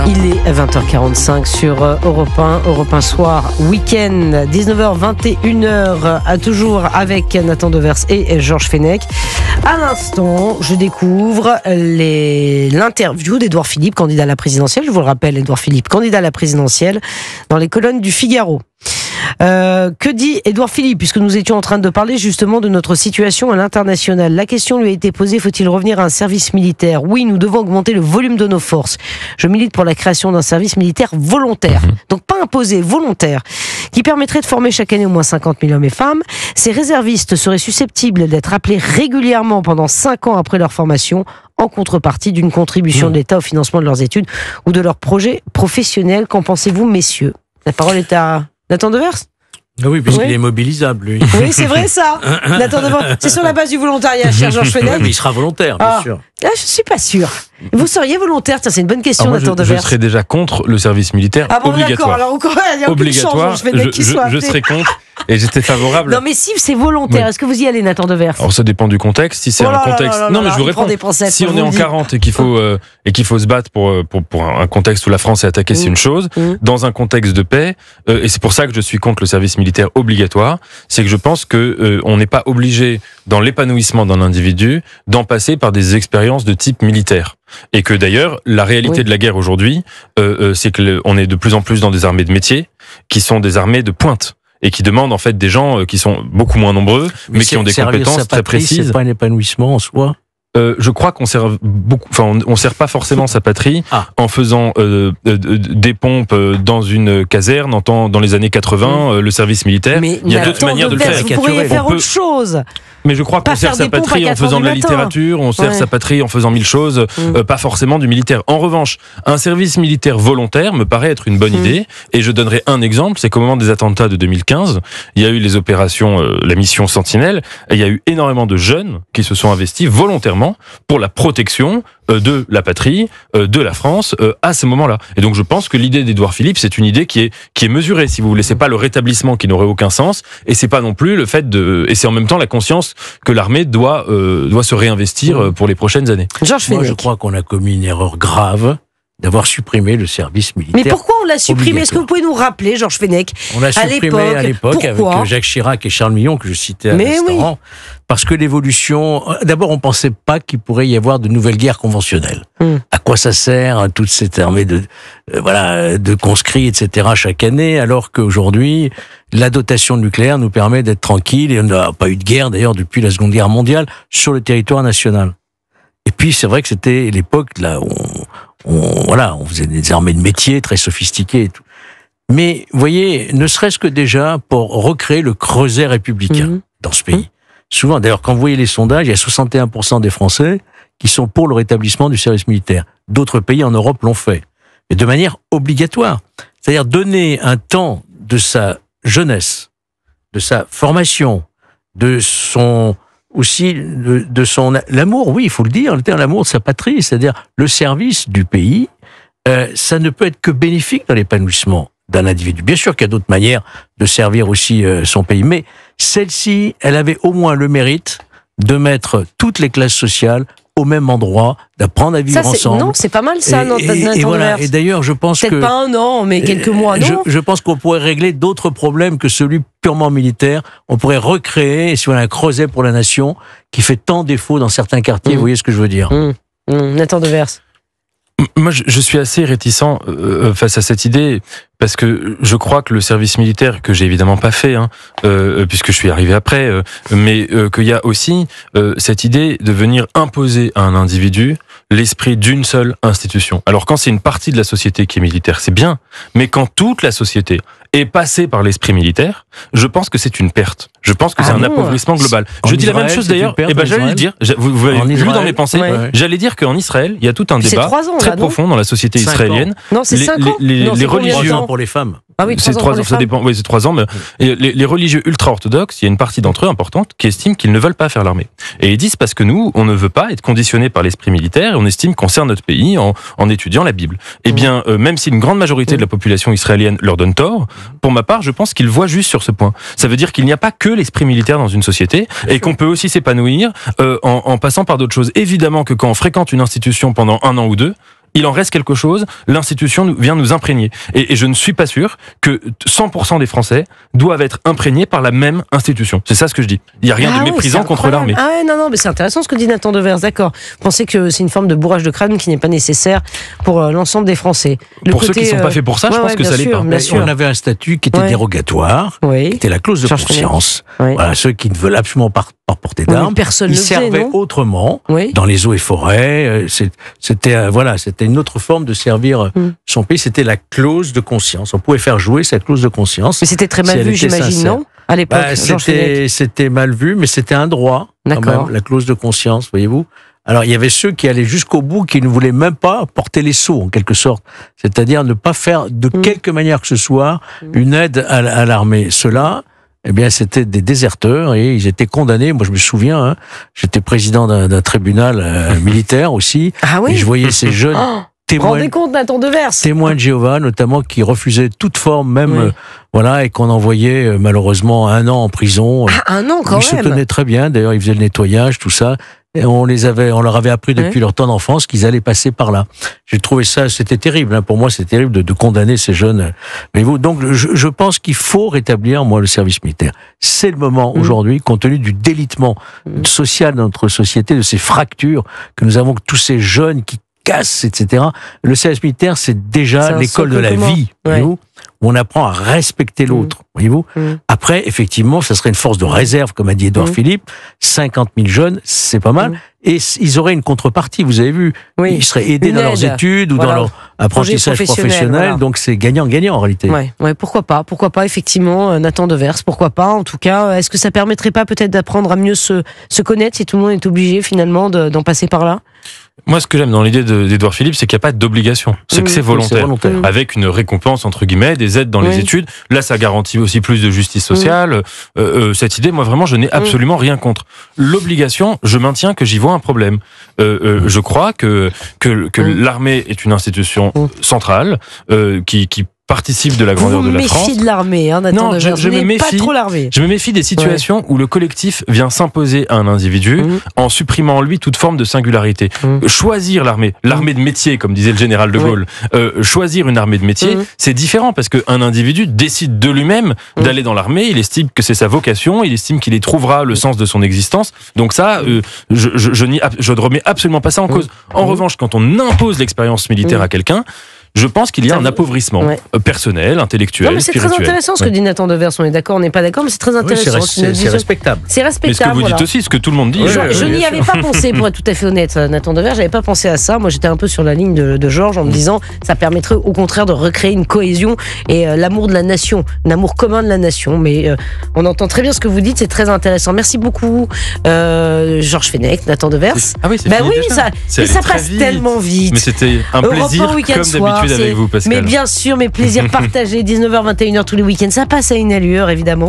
Il est 20h45 sur Europe 1 Soir Week-end, 19h, 21h, toujours avec Nathan Devers et Georges Fenech. À l'instant, je découvre l'interview d'Édouard Philippe, candidat à la présidentielle. Je vous le rappelle, Édouard Philippe, candidat à la présidentielle, dans les colonnes du Figaro. Que dit Édouard Philippe, puisque nous étions en train de parler justement de notre situation à l'international. La question lui a été posée, faut-il revenir à un service militaire ? Oui, nous devons augmenter le volume de nos forces. Je milite pour la création d'un service militaire volontaire, donc pas imposé, volontaire, qui permettrait de former chaque année au moins 50 000 hommes et femmes. Ces réservistes seraient susceptibles d'être appelés régulièrement pendant 5 ans après leur formation, en contrepartie d'une contribution de l'État au financement de leurs études ou de leurs projets professionnels. Qu'en pensez-vous, messieurs ? La parole est à Nathan Devers ? Oui, puisqu'il est mobilisable, lui. Oui, c'est vrai ça. Nathan Devers, c'est sur la base du volontariat, cher Georges Fenech. Mais il sera volontaire, bien sûr. Là, je suis pas sûr. Vous seriez volontaire ? Tiens, c'est une bonne question, moi, Nathan Devers. Je serais déjà contre le service militaire obligatoire. Alors encore, il y a obligatoire. Je serais contre. Et j'étais favorable. Non, mais si c'est volontaire, est-ce que vous y allez, Nathan Devers ? Alors ça dépend du contexte. Si c'est un contexte, non, mais je vous réponds. Si on est en 40 et qu'il faut se battre pour un contexte où la France est attaquée, c'est une chose. Dans un contexte de paix, et c'est pour ça que je suis contre le service militaire obligatoire, c'est que je pense que on n'est pas obligé, dans l'épanouissement d'un individu, d'en passer par des expériences de type militaire. Et que d'ailleurs, la réalité de la guerre aujourd'hui, c'est que on est de plus en plus dans des armées de métier, qui sont des armées de pointe. Et qui demandent en fait des gens qui sont beaucoup moins nombreux, mais qui ont des compétences très précises. C'est pas un épanouissement en soi. Je crois qu'on sert beaucoup, enfin, on sert pas forcément sa patrie en faisant des pompes dans une caserne dans les années 80, le service militaire. Mais il y a d'autres manières de le faire. Vous pourriez faire autre chose. Mais je crois qu'on sert sa patrie en faisant de la littérature, on sert sa patrie en faisant 1000 choses, pas forcément du militaire. En revanche, un service militaire volontaire me paraît être une bonne idée, et je donnerai un exemple, c'est qu'au moment des attentats de 2015, il y a eu les opérations, la mission Sentinelle, et il y a eu énormément de jeunes qui se sont investis volontairement pour la protection de la patrie, de la France, à ce moment-là. Et donc je pense que l'idée d'Édouard Philippe, c'est une idée qui est mesurée, si vous voulez. C'est pas le rétablissement qui n'aurait aucun sens, et c'est pas non plus le fait et c'est en même temps la conscience que l'armée doit se réinvestir pour les prochaines années. Moi, je crois qu'on a commis une erreur grave d'avoir supprimé le service militaire. Mais pourquoi on l'a supprimé ? Est-ce que vous pouvez nous rappeler, Georges Fenech ? On l'a supprimé à l'époque avec Jacques Chirac et Charles Millon, que je citais à l'instant, parce que l'évolution... D'abord, on ne pensait pas qu'il pourrait y avoir de nouvelles guerres conventionnelles. À quoi ça sert, toute cette armée de conscrits, etc., chaque année, alors qu'aujourd'hui, la dotation nucléaire nous permet d'être tranquille, et on n'a pas eu de guerre, d'ailleurs, depuis la Seconde Guerre mondiale, sur le territoire national. Et puis, c'est vrai que c'était l'époque là où on faisait des armées de métier très sophistiquées et tout. Mais, vous voyez, ne serait-ce que déjà pour recréer le creuset républicain dans ce pays. Souvent, d'ailleurs, quand vous voyez les sondages, il y a 61% des Français qui sont pour le rétablissement du service militaire. D'autres pays en Europe l'ont fait. Mais de manière obligatoire. C'est-à-dire donner un temps de sa jeunesse, de sa formation, de son... aussi de son l'amour, oui, il faut le dire, l'amour de sa patrie, c'est-à-dire le service du pays, ça ne peut être que bénéfique dans l'épanouissement d'un individu. Bien sûr qu'il y a d'autres manières de servir aussi son pays, mais celle-ci, elle avait au moins le mérite de mettre toutes les classes sociales au même endroit, d'apprendre à vivre ensemble. Non, c'est pas mal ça, et voilà. Et d'ailleurs, je pense peut-être pas un an, mais quelques mois, non ? Je pense qu'on pourrait régler d'autres problèmes que celui purement militaire. On pourrait recréer, si on a un creuset pour la nation, qui fait tant défaut dans certains quartiers, vous voyez ce que je veux dire. Nathan Devers. Moi, je suis assez réticent face à cette idée, parce que je crois que le service militaire, que j'ai évidemment pas fait, puisque je suis arrivé après, mais qu'il y a aussi cette idée de venir imposer à un individu l'esprit d'une seule institution. Alors quand c'est une partie de la société qui est militaire, c'est bien, mais quand toute la société est passée par l'esprit militaire, je pense que c'est une perte. Je pense que c'est un appauvrissement global. Je dis la même chose d'ailleurs, j'allais le dire, vous avez vu dans mes pensées, j'allais dire qu'en Israël, il y a tout un débat très profond dans la société israélienne. Non, c'est 5 ans. Les religieux pour les femmes. Ah oui, c'est 3 ans, ça dépend. Oui, c'est 3 ans. Mais les religieux ultra-orthodoxes, il y a une partie d'entre eux importante qui estiment qu'ils ne veulent pas faire l'armée. Et ils disent parce que nous, on ne veut pas être conditionnés par l'esprit militaire et on estime qu'on sert notre pays en étudiant la Bible. Eh bien, même si une grande majorité de la population israélienne leur donne tort, pour ma part, je pense qu'ils voient juste sur ce point. Ça veut dire qu'il n'y a pas que l'esprit militaire dans une société et qu'on peut aussi s'épanouir en passant par d'autres choses. Évidemment que quand on fréquente une institution pendant 1 an ou 2, il en reste quelque chose, l'institution vient nous imprégner. Et je ne suis pas sûr que 100% des Français doivent être imprégnés par la même institution. C'est ça ce que je dis. Il n'y a rien de méprisant contre l'armée. Ah ouais, non, mais c'est intéressant ce que dit Nathan Devers, d'accord. Vous pensez que c'est une forme de bourrage de crâne qui n'est pas nécessaire pour l'ensemble des Français. Pour ceux qui ne sont pas faits pour ça, je pense que ça l'est pas. On avait un statut qui était dérogatoire, qui était la clause de conscience. Voilà, ceux qui ne veulent absolument pas porter d'armes, ils servaient autrement dans les eaux et forêts. C'était une autre forme de servir son pays. C'était la clause de conscience. On pouvait faire jouer cette clause de conscience. Mais c'était très mal vu, j'imagine, non ? À l'époque, c'était mal vu, mais c'était un droit, quand même, la clause de conscience, voyez-vous. Alors, il y avait ceux qui allaient jusqu'au bout, qui ne voulaient même pas porter les sceaux, en quelque sorte. C'est-à-dire ne pas faire, de quelque manière que ce soit, une aide à l'armée. Ceux-là, eh bien, c'était des déserteurs et ils étaient condamnés. Moi, je me souviens, j'étais président d'un tribunal militaire aussi. Ah oui ? Et je voyais ces jeunes... Rendez compte, Nathan Devers. Témoins de Jéhovah, notamment, qui refusaient toute forme, même, et qu'on envoyait malheureusement 1 an en prison. 1 an quand même. Ils se tenaient très bien, d'ailleurs, ils faisaient le nettoyage, tout ça. Et on leur avait appris depuis leur temps d'enfance qu'ils allaient passer par là. J'ai trouvé ça, c'était terrible. Pour moi, c'est terrible de condamner ces jeunes. Mais donc, je pense qu'il faut rétablir, le service militaire. C'est le moment aujourd'hui, compte tenu du délitement social de notre société, de ces fractures que nous avons, tous ces jeunes qui casse, etc. Le service militaire, c'est déjà l'école de la vie, voyez-vous, où on apprend à respecter l'autre, voyez-vous. Après, effectivement, ça serait une force de réserve, comme a dit Édouard Philippe, 50 000 jeunes, c'est pas mal, et ils auraient une contrepartie, vous avez vu, ils seraient aidés dans leurs études ou dans leur apprentissage professionnel, donc c'est gagnant-gagnant en réalité. Pourquoi pas, effectivement, Nathan Devers, pourquoi pas, en tout cas, est-ce que ça permettrait pas peut-être d'apprendre à mieux se connaître si tout le monde est obligé finalement d'en passer par là ? Moi, ce que j'aime dans l'idée d'Édouard Philippe, c'est qu'il n'y a pas d'obligation. C'est que c'est volontaire. Avec une récompense, entre guillemets, des aides dans les études. Là, ça garantit aussi plus de justice sociale. Cette idée, moi, vraiment, je n'ai absolument rien contre. L'obligation, je maintiens que j'y vois un problème. Je crois que l'armée est une institution centrale, qui participe de la grandeur de la France. Vous me méfiez de l'armée, Nathan Devers. Je me méfie, pas trop l'armée. Je me méfie des situations où le collectif vient s'imposer à un individu en supprimant en lui toute forme de singularité. Choisir l'armée de métier, comme disait le général de Gaulle, choisir une armée de métier, c'est différent parce qu'un individu décide de lui-même d'aller dans l'armée, il estime que c'est sa vocation, il estime qu'il y trouvera le sens de son existence. Donc ça, je ne remets absolument pas ça en cause. En revanche, quand on impose l'expérience militaire à quelqu'un, je pense qu'il y a un appauvrissement personnel, intellectuel, mais c'est spirituel. très intéressant ce que dit Nathan Devers. On est d'accord, on n'est pas d'accord, mais c'est très intéressant. C'est respectable. C'est respectable. Mais ce que vous dites aussi, ce que tout le monde dit. Je n'y avais pas pensé, pour être tout à fait honnête, Nathan Devers. J'avais pas pensé à ça. Moi, j'étais un peu sur la ligne de Georges en me disant, ça permettrait au contraire de recréer une cohésion et l'amour de la nation, un amour commun de la nation. Mais on entend très bien ce que vous dites. C'est très intéressant. Merci beaucoup, Georges Fenech, Nathan Devers. Ah oui, c'est fini ça passe tellement vite. Mais c'était un plaisir, comme d'habitude avec vous, Pascal. Mais bien sûr, mes plaisirs partagés, 19h, 21h tous les week-ends, ça passe à une allure, évidemment.